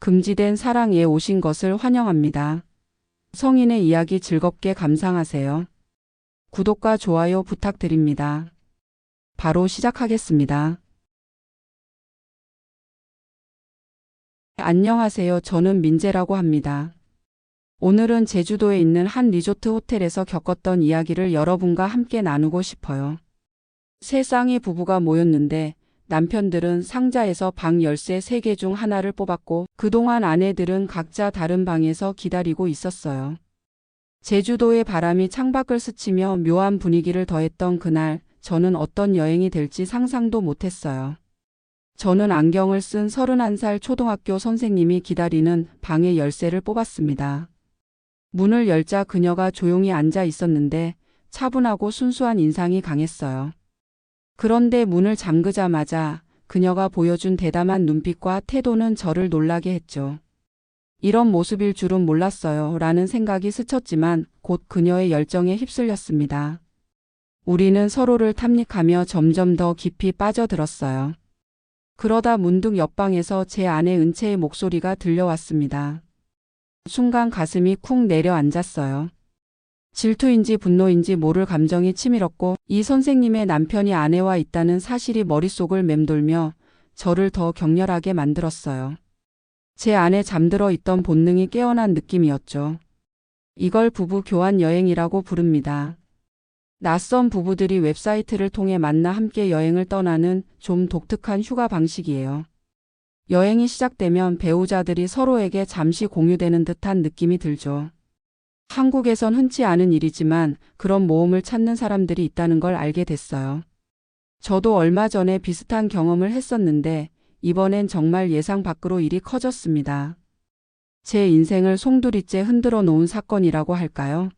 금지된 사랑에 오신 것을 환영합니다. 성인의 이야기 즐겁게 감상하세요. 구독과 좋아요 부탁드립니다. 바로 시작하겠습니다. 안녕하세요. 저는 민재라고 합니다. 오늘은 제주도에 있는 한 리조트 호텔에서 겪었던 이야기를 여러분과 함께 나누고 싶어요. 세 쌍의 부부가 모였는데 남편들은 상자에서 방 열쇠 3개 중 하나를 뽑았고 그동안 아내들은 각자 다른 방에서 기다리고 있었어요. 제주도의 바람이 창밖을 스치며 묘한 분위기를 더했던 그날, 저는 어떤 여행이 될지 상상도 못했어요. 저는 안경을 쓴 31살 초등학교 선생님이 기다리는 방의 열쇠를 뽑았습니다. 문을 열자 그녀가 조용히 앉아 있었는데 차분하고 순수한 인상이 강했어요. 그런데 문을 잠그자마자 그녀가 보여준 대담한 눈빛과 태도는 저를 놀라게 했죠. 이런 모습일 줄은 몰랐어요. 라는 생각이 스쳤지만 곧 그녀의 열정에 휩쓸렸습니다. 우리는 서로를 탐닉하며 점점 더 깊이 빠져들었어요. 그러다 문득 옆방에서 제 아내 은채의 목소리가 들려왔습니다. 순간 가슴이 쿵 내려앉았어요. 질투인지 분노인지 모를 감정이 치밀었고 이 선생님의 남편이 아내와 있다는 사실이 머릿속을 맴돌며 저를 더 격렬하게 만들었어요. 제 안에 잠들어 있던 본능이 깨어난 느낌이었죠. 이걸 부부 교환 여행이라고 부릅니다. 낯선 부부들이 웹사이트를 통해 만나 함께 여행을 떠나는 좀 독특한 휴가 방식이에요. 여행이 시작되면 배우자들이 서로에게 잠시 공유되는 듯한 느낌이 들죠. 한국에선 흔치 않은 일이지만 그런 모험을 찾는 사람들이 있다는 걸 알게 됐어요. 저도 얼마 전에 비슷한 경험을 했었는데 이번엔 정말 예상 밖으로 일이 커졌습니다. 제 인생을 송두리째 흔들어 놓은 사건이라고 할까요?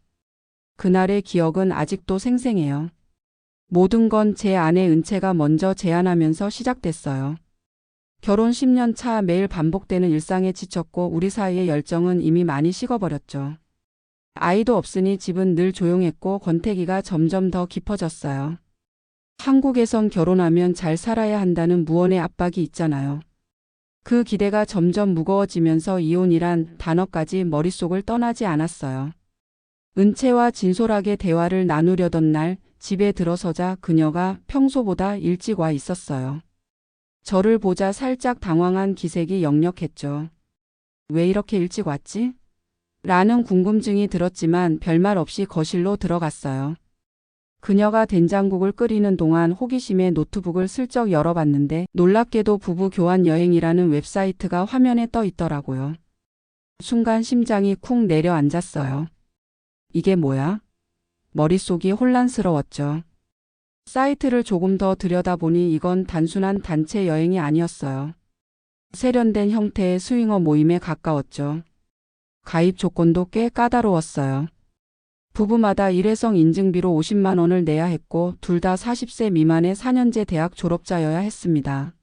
그날의 기억은 아직도 생생해요. 모든 건 제 아내 은채가 먼저 제안하면서 시작됐어요. 결혼 10년 차 매일 반복되는 일상에 지쳤고 우리 사이의 열정은 이미 많이 식어버렸죠. 아이도 없으니 집은 늘 조용했고 권태기가 점점 더 깊어졌어요. 한국에선 결혼하면 잘 살아야 한다는 무언의 압박이 있잖아요. 그 기대가 점점 무거워지면서 이혼이란 단어까지 머릿속을 떠나지 않았어요. 은채와 진솔하게 대화를 나누려던 날 집에 들어서자 그녀가 평소보다 일찍 와 있었어요. 저를 보자 살짝 당황한 기색이 역력했죠. 왜 이렇게 일찍 왔지? 라는 궁금증이 들었지만 별말 없이 거실로 들어갔어요. 그녀가 된장국을 끓이는 동안 호기심에 노트북을 슬쩍 열어봤는데 놀랍게도 부부 교환 여행이라는 웹사이트가 화면에 떠 있더라고요. 순간 심장이 쿵 내려앉았어요. 이게 뭐야? 머릿속이 혼란스러웠죠. 사이트를 조금 더 들여다보니 이건 단순한 단체 여행이 아니었어요. 세련된 형태의 스윙어 모임에 가까웠죠. 가입 조건도 꽤 까다로웠어요. 부부마다 일회성 인증비로 50만 원을 내야 했고 둘 다 40세 미만의 4년제 대학 졸업자여야 했습니다.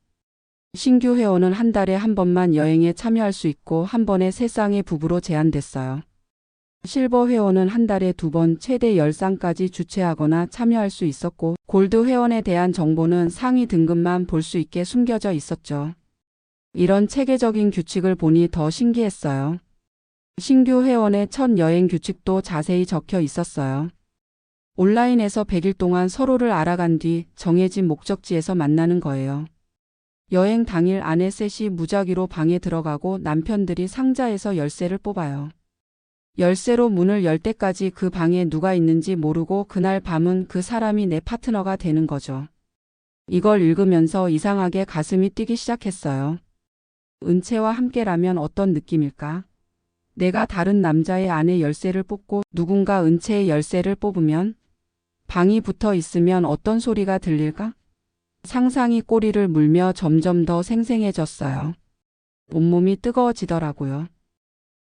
신규 회원은 한 달에 한 번만 여행에 참여할 수 있고 한 번에 3쌍의 부부로 제한됐어요. 실버 회원은 한 달에 2번 최대 10쌍까지 주최하거나 참여할 수 있었고 골드 회원에 대한 정보는 상위 등급만 볼 수 있게 숨겨져 있었죠. 이런 체계적인 규칙을 보니 더 신기했어요. 신규 회원의 첫 여행 규칙도 자세히 적혀 있었어요. 온라인에서 100일 동안 서로를 알아간 뒤 정해진 목적지에서 만나는 거예요. 여행 당일 아내 셋이 무작위로 방에 들어가고 남편들이 상자에서 열쇠를 뽑아요. 열쇠로 문을 열 때까지 그 방에 누가 있는지 모르고 그날 밤은 그 사람이 내 파트너가 되는 거죠. 이걸 읽으면서 이상하게 가슴이 뛰기 시작했어요. 은채와 함께라면 어떤 느낌일까? 내가 다른 남자의 아내 열쇠를 뽑고 누군가 은채의 열쇠를 뽑으면? 방이 붙어 있으면 어떤 소리가 들릴까? 상상이 꼬리를 물며 점점 더 생생해졌어요. 온몸이 뜨거워지더라고요.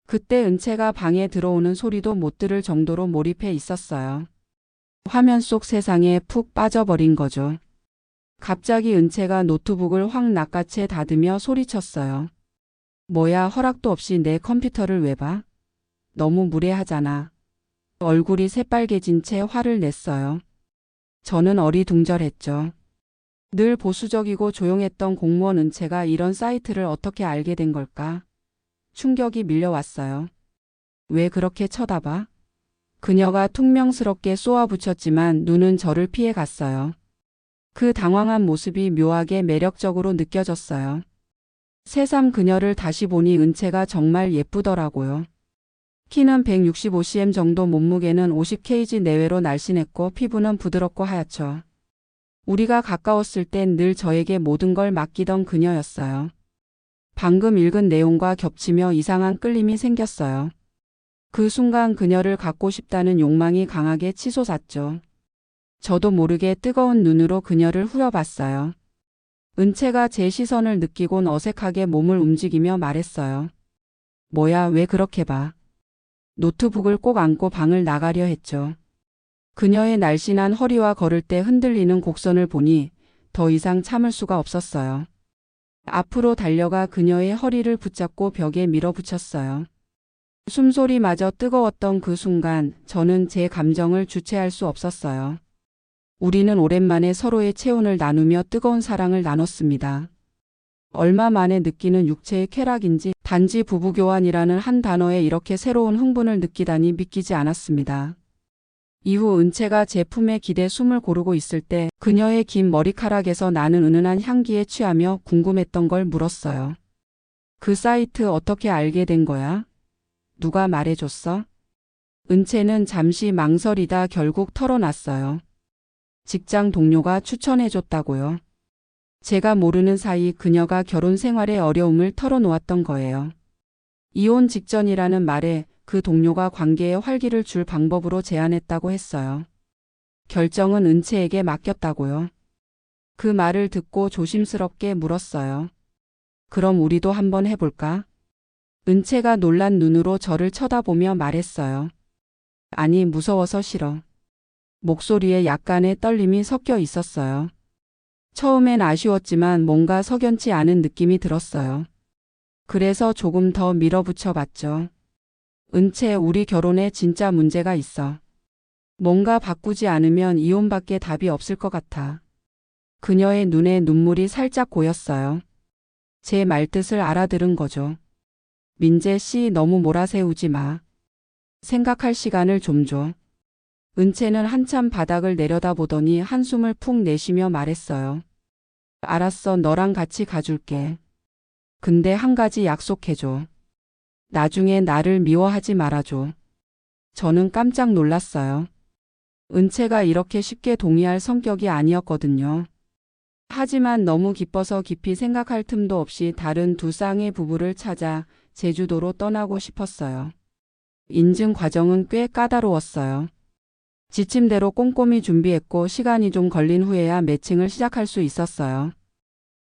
그때 은채가 방에 들어오는 소리도 못 들을 정도로 몰입해 있었어요. 화면 속 세상에 푹 빠져버린 거죠. 갑자기 은채가 노트북을 확 낚아채 닫으며 소리쳤어요. 뭐야, 허락도 없이 내 컴퓨터를 왜 봐? 너무 무례하잖아. 얼굴이 새빨개진 채 화를 냈어요. 저는 어리둥절했죠. 늘 보수적이고 조용했던 공무원 은채가 이런 사이트를 어떻게 알게 된 걸까? 충격이 밀려왔어요. 왜 그렇게 쳐다봐? 그녀가 퉁명스럽게 쏘아붙였지만 눈은 저를 피해 갔어요. 그 당황한 모습이 묘하게 매력적으로 느껴졌어요. 새삼 그녀를 다시 보니 은채가 정말 예쁘더라고요. 키는 165cm 정도, 몸무게는 50kg 내외로 날씬했고 피부는 부드럽고 하얗죠. 우리가 가까웠을 땐 늘 저에게 모든 걸 맡기던 그녀였어요. 방금 읽은 내용과 겹치며 이상한 끌림이 생겼어요. 그 순간 그녀를 갖고 싶다는 욕망이 강하게 치솟았죠. 저도 모르게 뜨거운 눈으로 그녀를 후려봤어요. 은채가 제 시선을 느끼곤 어색하게 몸을 움직이며 말했어요. 뭐야, 왜 그렇게 봐? 노트북을 꼭 안고 방을 나가려 했죠. 그녀의 날씬한 허리와 걸을 때 흔들리는 곡선을 보니 더 이상 참을 수가 없었어요. 앞으로 달려가 그녀의 허리를 붙잡고 벽에 밀어붙였어요. 숨소리마저 뜨거웠던 그 순간 저는 제 감정을 주체할 수 없었어요. 우리는 오랜만에 서로의 체온을 나누며 뜨거운 사랑을 나눴습니다. 얼마 만에 느끼는 육체의 쾌락인지 단지 부부교환이라는 한 단어에 이렇게 새로운 흥분을 느끼다니 믿기지 않았습니다. 이후 은채가 제 품에 기대 숨을 고르고 있을 때 그녀의 긴 머리카락에서 나는 은은한 향기에 취하며 궁금했던 걸 물었어요. 그 사이트 어떻게 알게 된 거야? 누가 말해줬어? 은채는 잠시 망설이다 결국 털어놨어요. 직장 동료가 추천해줬다고요. 제가 모르는 사이 그녀가 결혼 생활의 어려움을 털어놓았던 거예요. 이혼 직전이라는 말에 그 동료가 관계에 활기를 줄 방법으로 제안했다고 했어요. 결정은 은채에게 맡겼다고요. 그 말을 듣고 조심스럽게 물었어요. 그럼 우리도 한번 해볼까? 은채가 놀란 눈으로 저를 쳐다보며 말했어요. 아니, 무서워서 싫어. 목소리에 약간의 떨림이 섞여 있었어요. 처음엔 아쉬웠지만 뭔가 석연치 않은 느낌이 들었어요. 그래서 조금 더 밀어붙여 봤죠. 은채, 우리 결혼에 진짜 문제가 있어. 뭔가 바꾸지 않으면 이혼밖에 답이 없을 것 같아. 그녀의 눈에 눈물이 살짝 고였어요. 제 말뜻을 알아들은 거죠. 민재 씨, 너무 몰아세우지 마. 생각할 시간을 좀 줘. 은채는 한참 바닥을 내려다보더니 한숨을 푹 내쉬며 말했어요. 알았어, 너랑 같이 가줄게. 근데 한 가지 약속해줘. 나중에 나를 미워하지 말아줘. 저는 깜짝 놀랐어요. 은채가 이렇게 쉽게 동의할 성격이 아니었거든요. 하지만 너무 기뻐서 깊이 생각할 틈도 없이 다른 두 쌍의 부부를 찾아 제주도로 떠나고 싶었어요. 인증 과정은 꽤 까다로웠어요. 지침대로 꼼꼼히 준비했고 시간이 좀 걸린 후에야 매칭을 시작할 수 있었어요.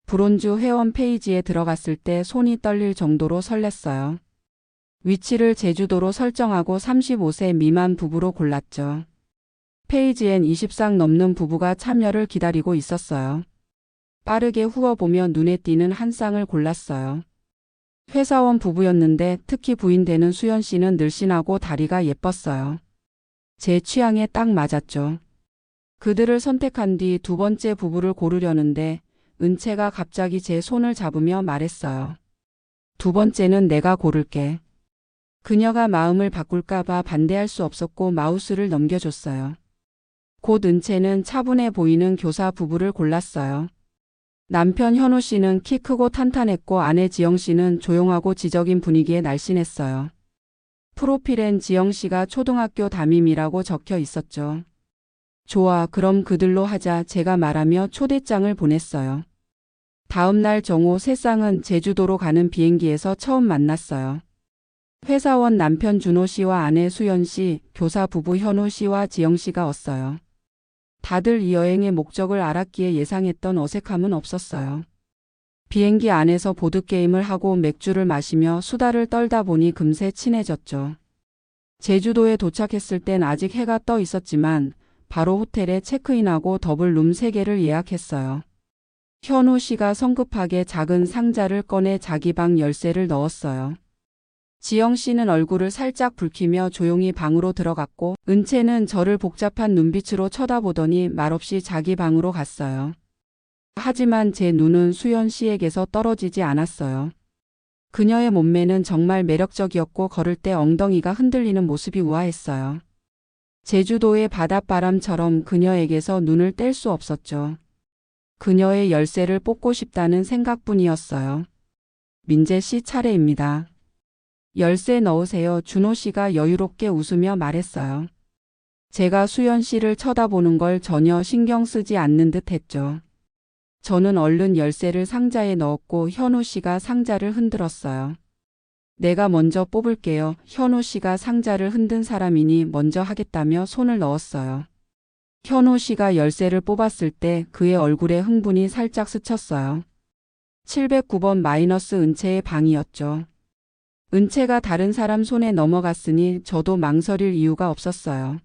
브론즈 회원 페이지에 들어갔을 때 손이 떨릴 정도로 설렜어요. 위치를 제주도로 설정하고 35세 미만 부부로 골랐죠. 페이지엔 20쌍 넘는 부부가 참여를 기다리고 있었어요. 빠르게 후어보며 눈에 띄는 한 쌍을 골랐어요. 회사원 부부였는데 특히 부인 되는 수연 씨는 늘씬하고 다리가 예뻤어요. 제 취향에 딱 맞았죠. 그들을 선택한 뒤 두 번째 부부를 고르려는데 은채가 갑자기 제 손을 잡으며 말했어요. 두 번째는 내가 고를게. 그녀가 마음을 바꿀까봐 반대할 수 없었고 마우스를 넘겨줬어요. 곧 은채는 차분해 보이는 교사 부부를 골랐어요. 남편 현우 씨는 키 크고 탄탄했고 아내 지영 씨는 조용하고 지적인 분위기에 날씬했어요. 프로필엔 지영 씨가 초등학교 담임이라고 적혀 있었죠. 좋아, 그럼 그들로 하자, 제가 말하며 초대장을 보냈어요. 다음 날 정오 세 쌍은 제주도로 가는 비행기에서 처음 만났어요. 회사원 남편 준호 씨와 아내 수연 씨, 교사 부부 현우 씨와 지영 씨가 왔어요. 다들 이 여행의 목적을 알았기에 예상했던 어색함은 없었어요. 비행기 안에서 보드게임을 하고 맥주를 마시며 수다를 떨다 보니 금세 친해졌죠. 제주도에 도착했을 땐 아직 해가 떠 있었지만 바로 호텔에 체크인하고 더블룸 3개를 예약했어요. 현우 씨가 성급하게 작은 상자를 꺼내 자기 방 열쇠를 넣었어요. 지영 씨는 얼굴을 살짝 붉히며 조용히 방으로 들어갔고 은채는 저를 복잡한 눈빛으로 쳐다보더니 말없이 자기 방으로 갔어요. 하지만 제 눈은 수연 씨에게서 떨어지지 않았어요. 그녀의 몸매는 정말 매력적이었고 걸을 때 엉덩이가 흔들리는 모습이 우아했어요. 제주도의 바닷바람처럼 그녀에게서 눈을 뗄 수 없었죠. 그녀의 열쇠를 뽑고 싶다는 생각뿐이었어요. 민재 씨 차례입니다. 열쇠 넣으세요. 준호 씨가 여유롭게 웃으며 말했어요. 제가 수연 씨를 쳐다보는 걸 전혀 신경 쓰지 않는 듯 했죠. 저는 얼른 열쇠를 상자에 넣었고 현우 씨가 상자를 흔들었어요. 내가 먼저 뽑을게요. 현우 씨가 상자를 흔든 사람이니 먼저 하겠다며 손을 넣었어요. 현우 씨가 열쇠를 뽑았을 때 그의 얼굴에 흥분이 살짝 스쳤어요. 709번 마이너스 은채의 방이었죠. 은채가 다른 사람 손에 넘어갔으니 저도 망설일 이유가 없었어요.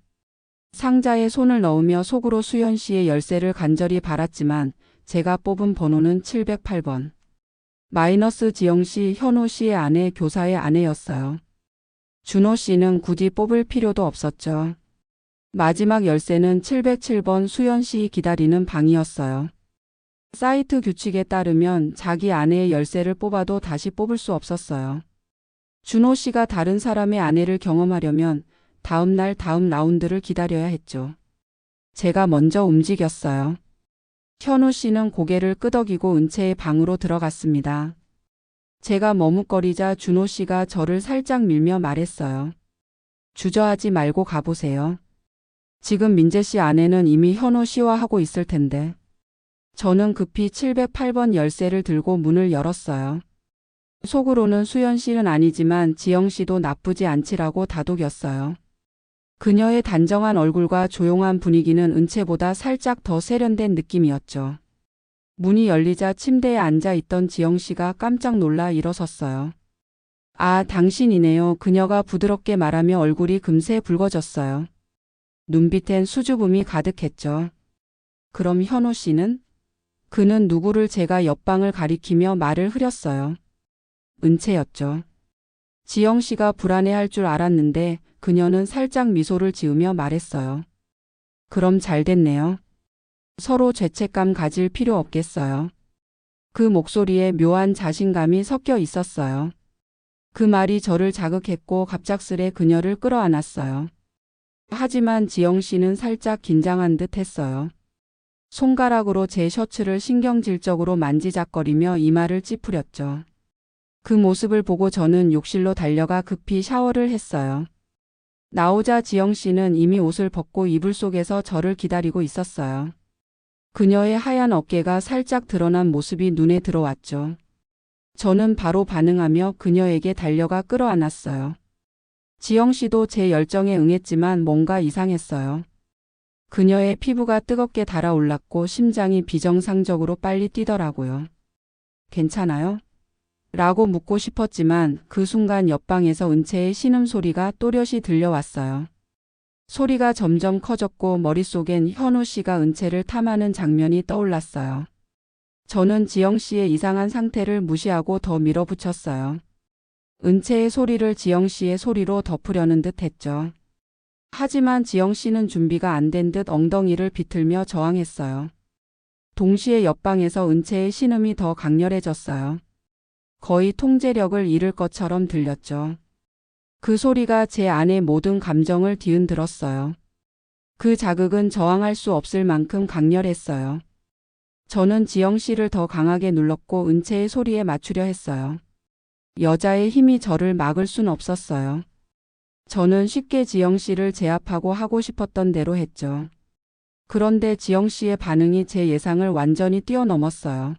상자에 손을 넣으며 속으로 수연 씨의 열쇠를 간절히 바랐지만 제가 뽑은 번호는 708번. 마이너스 지영 씨, 현우 씨의 아내, 교사의 아내였어요. 준호 씨는 굳이 뽑을 필요도 없었죠. 마지막 열쇠는 707번 수연 씨 기다리는 방이었어요. 사이트 규칙에 따르면 자기 아내의 열쇠를 뽑아도 다시 뽑을 수 없었어요. 준호 씨가 다른 사람의 아내를 경험하려면 다음 날 다음 라운드를 기다려야 했죠. 제가 먼저 움직였어요. 현우 씨는 고개를 끄덕이고 은채의 방으로 들어갔습니다. 제가 머뭇거리자 준호 씨가 저를 살짝 밀며 말했어요. 주저하지 말고 가보세요. 지금 민재 씨 아내는 이미 현우 씨와 하고 있을 텐데. 저는 급히 708번 열쇠를 들고 문을 열었어요. 속으로는 수연 씨는 아니지만 지영 씨도 나쁘지 않지라고 다독였어요. 그녀의 단정한 얼굴과 조용한 분위기는 은채보다 살짝 더 세련된 느낌이었죠. 문이 열리자 침대에 앉아 있던 지영 씨가 깜짝 놀라 일어섰어요. 아, 당신이네요. 그녀가 부드럽게 말하며 얼굴이 금세 붉어졌어요. 눈빛엔 수줍음이 가득했죠. 그럼 현우 씨는? 그는 누구를 제가 옆방을 가리키며 말을 흐렸어요. 은채였죠. 지영 씨가 불안해할 줄 알았는데 그녀는 살짝 미소를 지으며 말했어요. 그럼 잘 됐네요. 서로 죄책감 가질 필요 없겠어요. 그 목소리에 묘한 자신감이 섞여 있었어요. 그 말이 저를 자극했고 갑작스레 그녀를 끌어안았어요. 하지만 지영 씨는 살짝 긴장한 듯 했어요. 손가락으로 제 셔츠를 신경질적으로 만지작거리며 이마를 찌푸렸죠. 그 모습을 보고 저는 욕실로 달려가 급히 샤워를 했어요. 나오자 지영 씨는 이미 옷을 벗고 이불 속에서 저를 기다리고 있었어요. 그녀의 하얀 어깨가 살짝 드러난 모습이 눈에 들어왔죠. 저는 바로 반응하며 그녀에게 달려가 끌어안았어요. 지영 씨도 제 열정에 응했지만 뭔가 이상했어요. 그녀의 피부가 뜨겁게 달아올랐고 심장이 비정상적으로 빨리 뛰더라고요. 괜찮아요? 라고 묻고 싶었지만 그 순간 옆방에서 은채의 신음소리가 또렷이 들려왔어요. 소리가 점점 커졌고 머릿속엔 현우 씨가 은채를 탐하는 장면이 떠올랐어요. 저는 지영 씨의 이상한 상태를 무시하고 더 밀어붙였어요. 은채의 소리를 지영 씨의 소리로 덮으려는 듯 했죠. 하지만 지영 씨는 준비가 안 된 듯 엉덩이를 비틀며 저항했어요. 동시에 옆방에서 은채의 신음이 더 강렬해졌어요. 거의 통제력을 잃을 것처럼 들렸죠. 그 소리가 제 안의 모든 감정을 뒤흔들었어요. 그 자극은 저항할 수 없을 만큼 강렬했어요. 저는 지영 씨를 더 강하게 눌렀고 은채의 소리에 맞추려 했어요. 여자의 힘이 저를 막을 순 없었어요. 저는 쉽게 지영 씨를 제압하고 하고 싶었던 대로 했죠. 그런데 지영 씨의 반응이 제 예상을 완전히 뛰어넘었어요.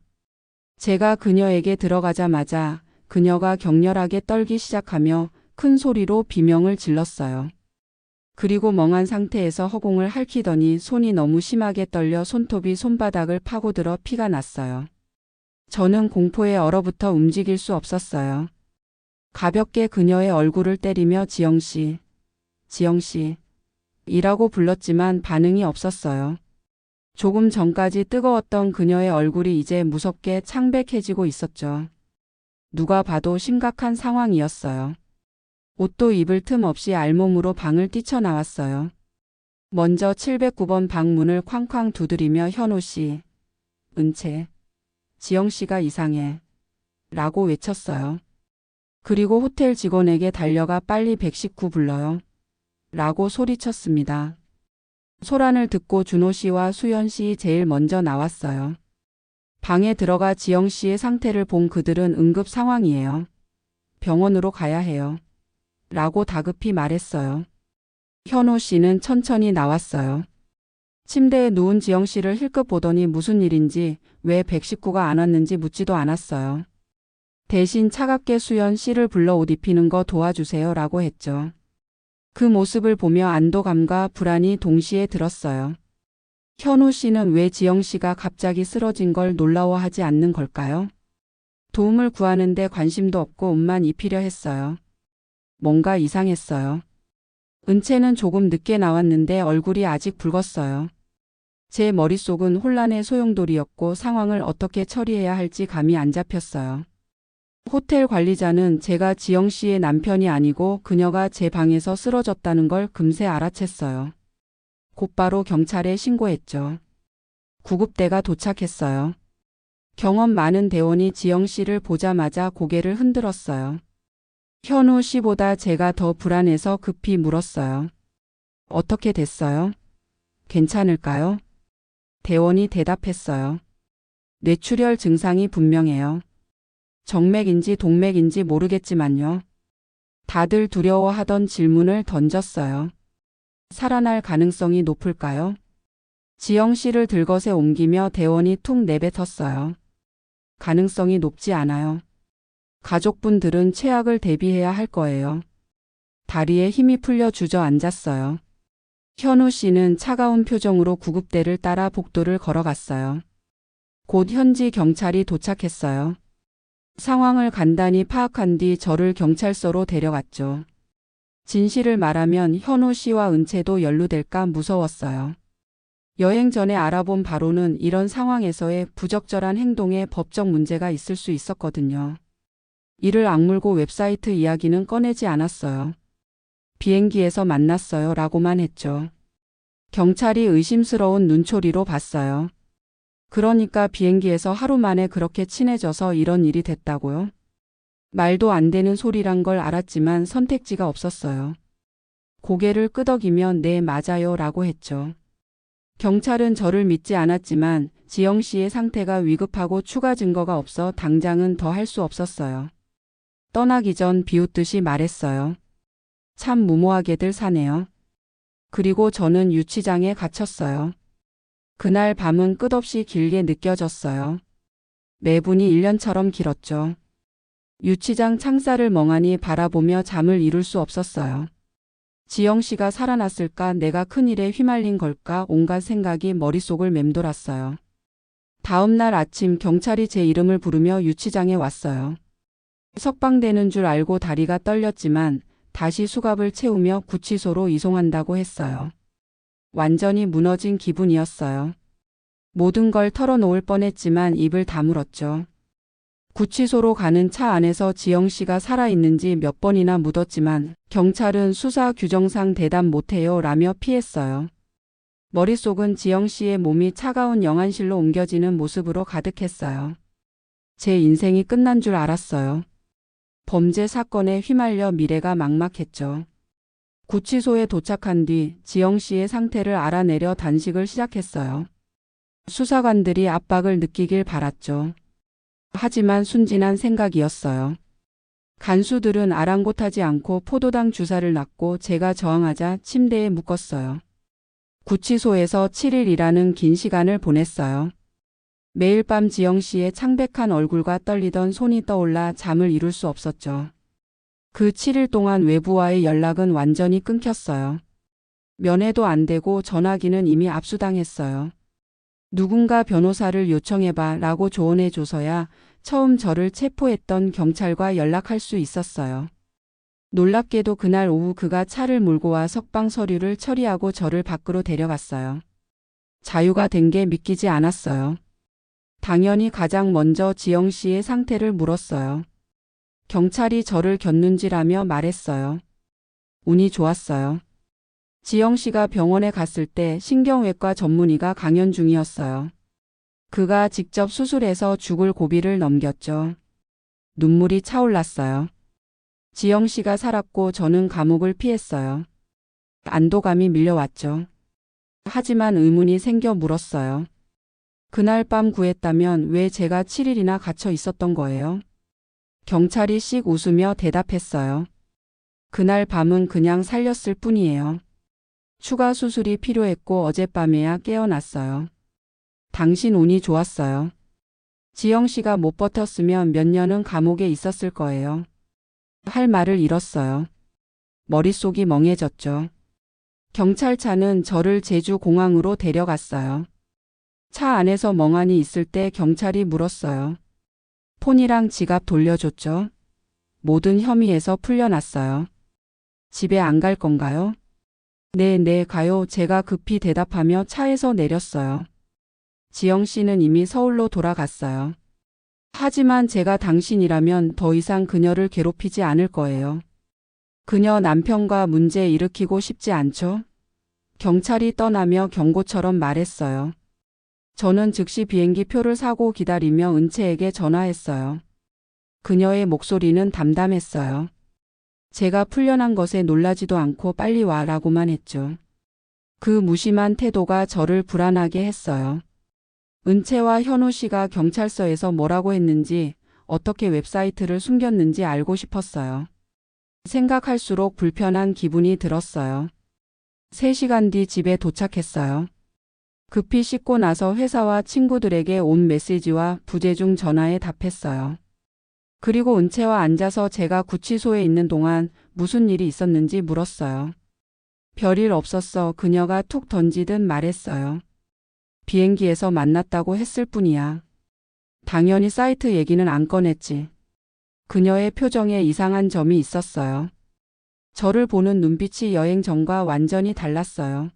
제가 그녀에게 들어가자마자 그녀가 격렬하게 떨기 시작하며 큰 소리로 비명을 질렀어요. 그리고 멍한 상태에서 허공을 핥히더니 손이 너무 심하게 떨려 손톱이 손바닥을 파고들어 피가 났어요. 저는 공포에 얼어붙어 움직일 수 없었어요. 가볍게 그녀의 얼굴을 때리며 지영 씨, 지영 씨 이라고 불렀지만 반응이 없었어요. 조금 전까지 뜨거웠던 그녀의 얼굴이 이제 무섭게 창백해지고 있었죠. 누가 봐도 심각한 상황이었어요. 옷도 입을 틈 없이 알몸으로 방을 뛰쳐나왔어요. 먼저 709번 방 문을 쾅쾅 두드리며 현우 씨, 은채, 지영 씨가 이상해 라고 외쳤어요. 그리고 호텔 직원에게 달려가 빨리 119 불러요. 라고 소리쳤습니다. 소란을 듣고 준호 씨와 수연 씨 제일 먼저 나왔어요. 방에 들어가 지영 씨의 상태를 본 그들은 응급 상황이에요. 병원으로 가야 해요. 라고 다급히 말했어요. 현우 씨는 천천히 나왔어요. 침대에 누운 지영 씨를 힐끗 보더니 무슨 일인지, 왜 119가 안 왔는지 묻지도 않았어요. 대신 차갑게 수연 씨를 불러 옷 입히는 거 도와주세요 라고 했죠. 그 모습을 보며 안도감과 불안이 동시에 들었어요. 현우 씨는 왜 지영 씨가 갑자기 쓰러진 걸 놀라워하지 않는 걸까요? 도움을 구하는데 관심도 없고 옷만 입히려 했어요. 뭔가 이상했어요. 은채는 조금 늦게 나왔는데 얼굴이 아직 붉었어요. 제 머릿속은 혼란의 소용돌이였고 상황을 어떻게 처리해야 할지 감이 안 잡혔어요. 호텔 관리자는 제가 지영 씨의 남편이 아니고 그녀가 제 방에서 쓰러졌다는 걸 금세 알아챘어요. 곧바로 경찰에 신고했죠. 구급대가 도착했어요. 경험 많은 대원이 지영 씨를 보자마자 고개를 흔들었어요. 현우 씨보다 제가 더 불안해서 급히 물었어요. 어떻게 됐어요? 괜찮을까요? 대원이 대답했어요. 뇌출혈 증상이 분명해요. 정맥인지 동맥인지 모르겠지만요. 다들 두려워하던 질문을 던졌어요. 살아날 가능성이 높을까요? 지영 씨를 들것에 옮기며 대원이 툭 내뱉었어요. 가능성이 높지 않아요. 가족분들은 최악을 대비해야 할 거예요. 다리에 힘이 풀려 주저앉았어요. 현우 씨는 차가운 표정으로 구급대를 따라 복도를 걸어갔어요. 곧 현지 경찰이 도착했어요. 상황을 간단히 파악한 뒤 저를 경찰서로 데려갔죠. 진실을 말하면 현우 씨와 은채도 연루될까 무서웠어요. 여행 전에 알아본 바로는 이런 상황에서의 부적절한 행동에 법적 문제가 있을 수 있었거든요. 이를 악물고 웹사이트 이야기는 꺼내지 않았어요. 비행기에서 만났어요 라고만 했죠. 경찰이 의심스러운 눈초리로 봤어요. 그러니까 비행기에서 하루 만에 그렇게 친해져서 이런 일이 됐다고요? 말도 안 되는 소리란 걸 알았지만 선택지가 없었어요. 고개를 끄덕이며 네 맞아요 라고 했죠. 경찰은 저를 믿지 않았지만 지영 씨의 상태가 위급하고 추가 증거가 없어 당장은 더 할 수 없었어요. 떠나기 전 비웃듯이 말했어요. 참 무모하게들 사네요. 그리고 저는 유치장에 갇혔어요. 그날 밤은 끝없이 길게 느껴졌어요. 매분이 1년처럼 길었죠. 유치장 창살을 멍하니 바라보며 잠을 이룰 수 없었어요. 지영 씨가 살아났을까, 내가 큰일에 휘말린 걸까, 온갖 생각이 머릿속을 맴돌았어요. 다음 날 아침 경찰이 제 이름을 부르며 유치장에 왔어요. 석방되는 줄 알고 다리가 떨렸지만 다시 수갑을 채우며 구치소로 이송한다고 했어요. 완전히 무너진 기분이었어요. 모든 걸 털어놓을 뻔했지만 입을 다물었죠. 구치소로 가는 차 안에서 지영 씨가 살아있는지 몇 번이나 묻었지만 경찰은 수사 규정상 대답 못해요 라며 피했어요. 머릿속은 지영 씨의 몸이 차가운 영안실로 옮겨지는 모습으로 가득했어요. 제 인생이 끝난 줄 알았어요. 범죄 사건에 휘말려 미래가 막막했죠. 구치소에 도착한 뒤 지영 씨의 상태를 알아내려 단식을 시작했어요. 수사관들이 압박을 느끼길 바랐죠. 하지만 순진한 생각이었어요. 간수들은 아랑곳하지 않고 포도당 주사를 놨고 제가 저항하자 침대에 묶었어요. 구치소에서 7일이라는 긴 시간을 보냈어요. 매일 밤 지영 씨의 창백한 얼굴과 떨리던 손이 떠올라 잠을 이룰 수 없었죠. 그 7일 동안 외부와의 연락은 완전히 끊겼어요. 면회도 안 되고 전화기는 이미 압수당했어요. 누군가 변호사를 요청해봐 라고 조언해줘서야 처음 저를 체포했던 경찰과 연락할 수 있었어요. 놀랍게도 그날 오후 그가 차를 몰고 와 석방 서류를 처리하고 저를 밖으로 데려갔어요. 자유가 된 게 믿기지 않았어요. 당연히 가장 먼저 지영 씨의 상태를 물었어요. 경찰이 저를 곁눈질하며 말했어요. 운이 좋았어요. 지영 씨가 병원에 갔을 때 신경외과 전문의가 강연 중이었어요. 그가 직접 수술해서 죽을 고비를 넘겼죠. 눈물이 차올랐어요. 지영 씨가 살았고 저는 감옥을 피했어요. 안도감이 밀려왔죠. 하지만 의문이 생겨 물었어요. 그날 밤 구했다면 왜 제가 7일이나 갇혀 있었던 거예요? 경찰이 씩 웃으며 대답했어요. 그날 밤은 그냥 살렸을 뿐이에요. 추가 수술이 필요했고 어젯밤에야 깨어났어요. 당신 운이 좋았어요. 지영 씨가 못 버텼으면 몇 년은 감옥에 있었을 거예요. 할 말을 잃었어요. 머릿속이 멍해졌죠. 경찰차는 저를 제주 공항으로 데려갔어요. 차 안에서 멍하니 있을 때 경찰이 물었어요. 폰이랑 지갑 돌려줬죠? 모든 혐의에서 풀려났어요. 집에 안 갈 건가요? 네, 가요. 제가 급히 대답하며 차에서 내렸어요. 지영 씨는 이미 서울로 돌아갔어요. 하지만 제가 당신이라면 더 이상 그녀를 괴롭히지 않을 거예요. 그녀 남편과 문제 일으키고 싶지 않죠? 경찰이 떠나며 경고처럼 말했어요. 저는 즉시 비행기 표를 사고 기다리며 은채에게 전화했어요. 그녀의 목소리는 담담했어요. 제가 풀려난 것에 놀라지도 않고 빨리 와라고만 했죠. 그 무심한 태도가 저를 불안하게 했어요. 은채와 현우 씨가 경찰서에서 뭐라고 했는지, 어떻게 웹사이트를 숨겼는지 알고 싶었어요. 생각할수록 불편한 기분이 들었어요. 3시간 뒤 집에 도착했어요. 급히 씻고 나서 회사와 친구들에게 온 메시지와 부재중 전화에 답했어요. 그리고 은채와 앉아서 제가 구치소에 있는 동안 무슨 일이 있었는지 물었어요. 별일 없었어. 그녀가 툭 던지듯 말했어요. 비행기에서 만났다고 했을 뿐이야. 당연히 사이트 얘기는 안 꺼냈지. 그녀의 표정에 이상한 점이 있었어요. 저를 보는 눈빛이 여행 전과 완전히 달랐어요.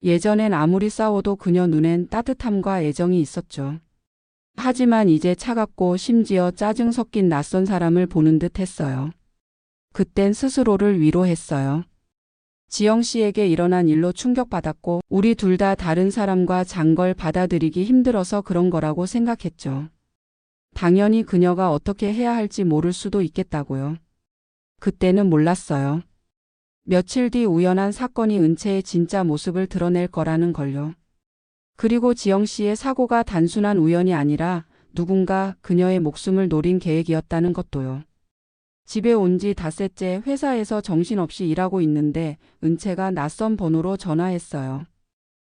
예전엔 아무리 싸워도 그녀 눈엔 따뜻함과 애정이 있었죠. 하지만 이제 차갑고 심지어 짜증 섞인 낯선 사람을 보는 듯 했어요. 그땐 스스로를 위로했어요. 지영 씨에게 일어난 일로 충격받았고 우리 둘 다 다른 사람과 잔 걸 받아들이기 힘들어서 그런 거라고 생각했죠. 당연히 그녀가 어떻게 해야 할지 모를 수도 있겠다고요. 그때는 몰랐어요. 며칠 뒤 우연한 사건이 은채의 진짜 모습을 드러낼 거라는 걸요. 그리고 지영 씨의 사고가 단순한 우연이 아니라 누군가 그녀의 목숨을 노린 계획이었다는 것도요. 집에 온 지 닷새째 회사에서 정신없이 일하고 있는데 은채가 낯선 번호로 전화했어요.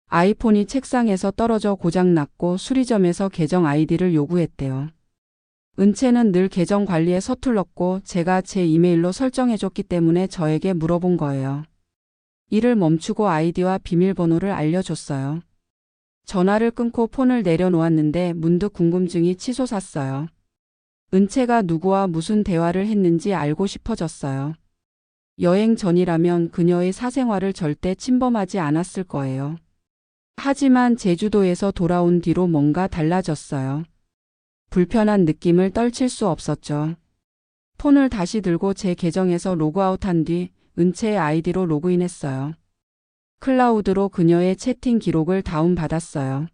아이폰이 책상에서 떨어져 고장났고 수리점에서 계정 아이디를 요구했대요. 은채는 늘 계정 관리에 서툴렀고 제가 제 이메일로 설정해줬기 때문에 저에게 물어본 거예요. 일을 멈추고 아이디와 비밀번호를 알려줬어요. 전화를 끊고 폰을 내려놓았는데 문득 궁금증이 치솟았어요. 은채가 누구와 무슨 대화를 했는지 알고 싶어졌어요. 여행 전이라면 그녀의 사생활을 절대 침범하지 않았을 거예요. 하지만 제주도에서 돌아온 뒤로 뭔가 달라졌어요. 불편한 느낌을 떨칠 수 없었죠. 폰을 다시 들고 제 계정에서 로그아웃한 뒤 은채의 아이디로 로그인했어요. 클라우드로 그녀의 채팅 기록을 다운받았어요.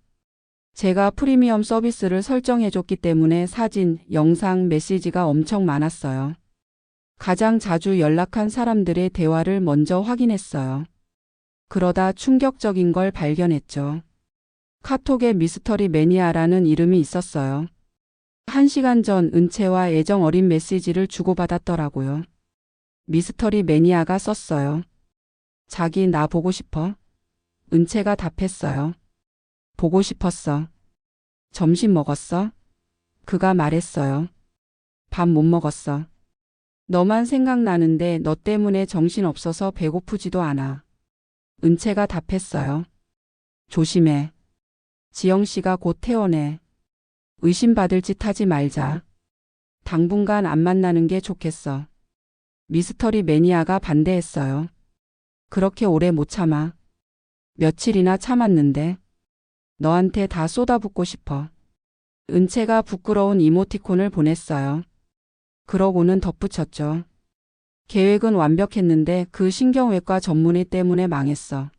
제가 프리미엄 서비스를 설정해줬기 때문에 사진, 영상, 메시지가 엄청 많았어요. 가장 자주 연락한 사람들의 대화를 먼저 확인했어요. 그러다 충격적인 걸 발견했죠. 카톡에 미스터리 매니아라는 이름이 있었어요. 1시간 전 은채와 애정 어린 메시지를 주고받았더라고요. 미스터리 매니아가 썼어요. 자기 나 보고 싶어? 은채가 답했어요. 보고 싶었어. 점심 먹었어? 그가 말했어요. 밥 못 먹었어. 너만 생각나는데 너 때문에 정신없어서 배고프지도 않아. 은채가 답했어요. 조심해. 지영 씨가 곧 퇴원해. 의심받을 짓 하지 말자. 당분간 안 만나는 게 좋겠어. 미스터리 매니아가 반대했어요. 그렇게 오래 못 참아. 며칠이나 참았는데. 너한테 다 쏟아붓고 싶어. 은채가 부끄러운 이모티콘을 보냈어요. 그러고는 덧붙였죠. 계획은 완벽했는데 그 신경외과 전문의 때문에 망했어.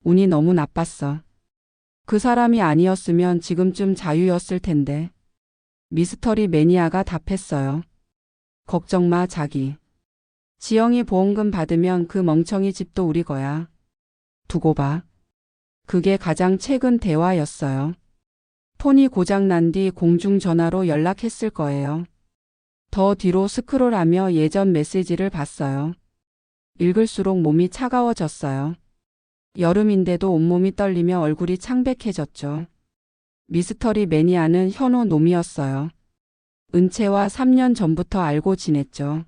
운이 너무 나빴어. 그 사람이 아니었으면 지금쯤 자유였을 텐데. 미스터리 매니아가 답했어요. 걱정 마 자기. 지영이 보험금 받으면 그 멍청이 집도 우리 거야. 두고 봐. 그게 가장 최근 대화였어요. 폰이 고장난 뒤 공중전화로 연락했을 거예요. 더 뒤로 스크롤하며 예전 메시지를 봤어요. 읽을수록 몸이 차가워졌어요. 여름인데도 온몸이 떨리며 얼굴이 창백해졌죠. 미스터리 매니아는 현우 놈이었어요. 은채와 3년 전부터 알고 지냈죠.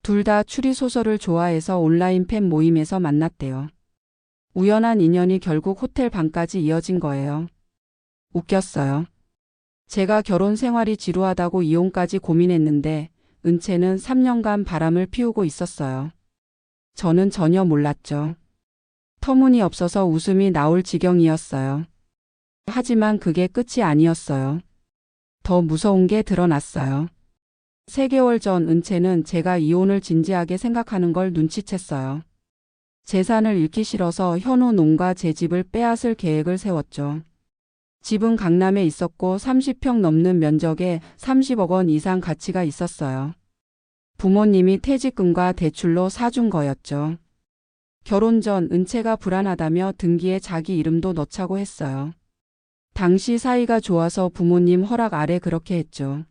둘 다 추리소설을 좋아해서 온라인 팬 모임에서 만났대요. 우연한 인연이 결국 호텔 방까지 이어진 거예요. 웃겼어요. 제가 결혼 생활이 지루하다고 이혼까지 고민했는데 은채는 3년간 바람을 피우고 있었어요. 저는 전혀 몰랐죠. 터무니없어서 웃음이 나올 지경이었어요. 하지만 그게 끝이 아니었어요. 더 무서운 게 드러났어요. 3개월 전 은채는 제가 이혼을 진지하게 생각하는 걸 눈치챘어요. 재산을 잃기 싫어서 현우 농가 제 집을 빼앗을 계획을 세웠죠. 집은 강남에 있었고 30평 넘는 면적에 30억 원 이상 가치가 있었어요. 부모님이 퇴직금과 대출로 사준 거였죠. 결혼 전 은채가 불안하다며 등기에 자기 이름도 넣자고 했어요. 당시 사이가 좋아서 부모님 허락 아래 그렇게 했죠.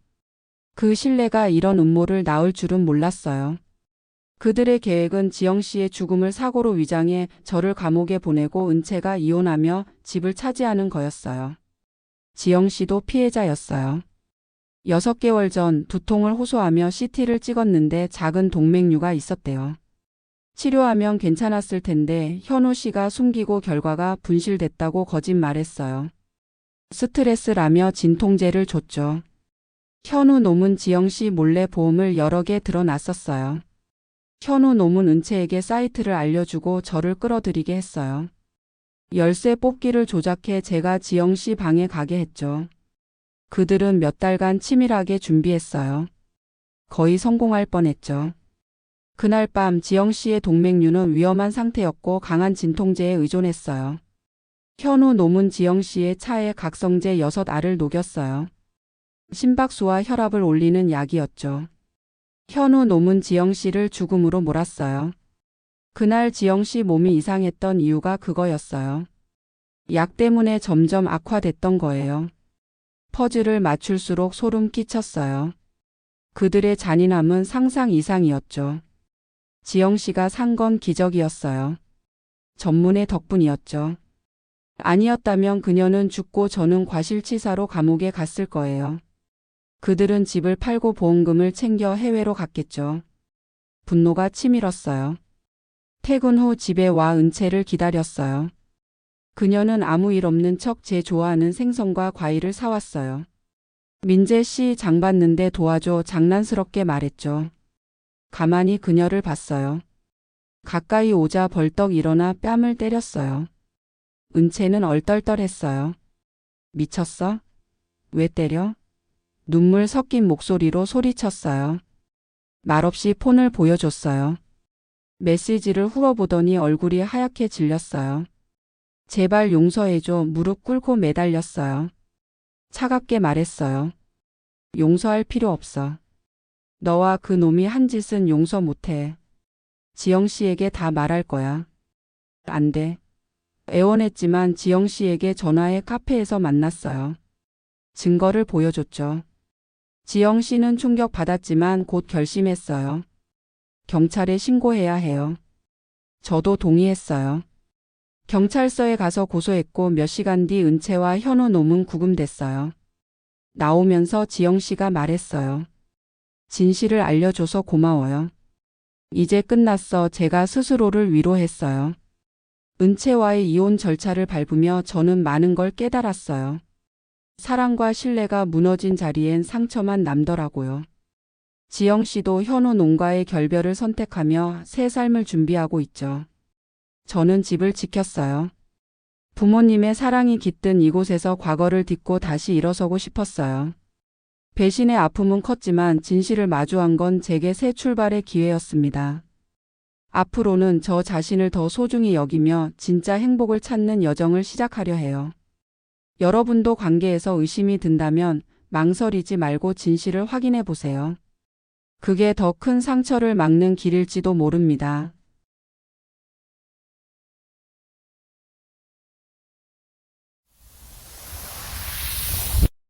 그 신뢰가 이런 음모를 낳을 줄은 몰랐어요. 그들의 계획은 지영 씨의 죽음을 사고로 위장해 저를 감옥에 보내고 은채가 이혼하며 집을 차지하는 거였어요. 지영 씨도 피해자였어요. 6개월 전 두통을 호소하며 CT를 찍었는데 작은 동맥류가 있었대요. 치료하면 괜찮았을 텐데 현우 씨가 숨기고 결과가 분실됐다고 거짓말했어요. 스트레스라며 진통제를 줬죠. 현우 놈은 지영 씨 몰래 보험을 여러 개 들어놨었어요. 현우 놈은 은채에게 사이트를 알려주고 저를 끌어들이게 했어요. 열쇠 뽑기를 조작해 제가 지영 씨 방에 가게 했죠. 그들은 몇 달간 치밀하게 준비했어요. 거의 성공할 뻔했죠. 그날 밤 지영 씨의 동맥류는 위험한 상태였고 강한 진통제에 의존했어요. 현우 놈은 지영 씨의 차에 각성제 6알을 녹였어요. 심박수와 혈압을 올리는 약이었죠. 현우 놈은 지영 씨를 죽음으로 몰았어요. 그날 지영 씨 몸이 이상했던 이유가 그거였어요. 약 때문에 점점 악화됐던 거예요. 퍼즐을 맞출수록 소름 끼쳤어요. 그들의 잔인함은 상상 이상이었죠. 지영 씨가 산 건 기적이었어요. 전문의 덕분이었죠. 아니었다면 그녀는 죽고 저는 과실치사로 감옥에 갔을 거예요. 그들은 집을 팔고 보험금을 챙겨 해외로 갔겠죠. 분노가 치밀었어요. 퇴근 후 집에 와 은채를 기다렸어요. 그녀는 아무 일 없는 척 제 좋아하는 생선과 과일을 사왔어요. 민재 씨 장 봤는데 도와줘 장난스럽게 말했죠. 가만히 그녀를 봤어요. 가까이 오자 벌떡 일어나 뺨을 때렸어요. 은채는 얼떨떨했어요. 미쳤어? 왜 때려? 눈물 섞인 목소리로 소리쳤어요. 말없이 폰을 보여줬어요. 메시지를 훑어보더니 얼굴이 하얗게 질렸어요. 제발 용서해줘. 무릎 꿇고 매달렸어요. 차갑게 말했어요. 용서할 필요 없어. 너와 그 놈이 한 짓은 용서 못해. 지영 씨에게 다 말할 거야. 안 돼. 애원했지만 지영 씨에게 전화해 카페에서 만났어요. 증거를 보여줬죠. 지영 씨는 충격받았지만 곧 결심했어요. 경찰에 신고해야 해요. 저도 동의했어요. 경찰서에 가서 고소했고 몇 시간 뒤 은채와 현우 놈은 구금됐어요. 나오면서 지영 씨가 말했어요. 진실을 알려줘서 고마워요. 이제 끝났어. 제가 스스로를 위로했어요. 은채와의 이혼 절차를 밟으며 저는 많은 걸 깨달았어요. 사랑과 신뢰가 무너진 자리엔 상처만 남더라고요. 지영 씨도 현우 농가의 결별을 선택하며 새 삶을 준비하고 있죠. 저는 집을 지켰어요. 부모님의 사랑이 깃든 이곳에서 과거를 딛고 다시 일어서고 싶었어요. 배신의 아픔은 컸지만 진실을 마주한 건 제게 새 출발의 기회였습니다. 앞으로는 저 자신을 더 소중히 여기며 진짜 행복을 찾는 여정을 시작하려 해요. 여러분도 관계에서 의심이 든다면 망설이지 말고 진실을 확인해 보세요. 그게 더 큰 상처를 막는 길일지도 모릅니다.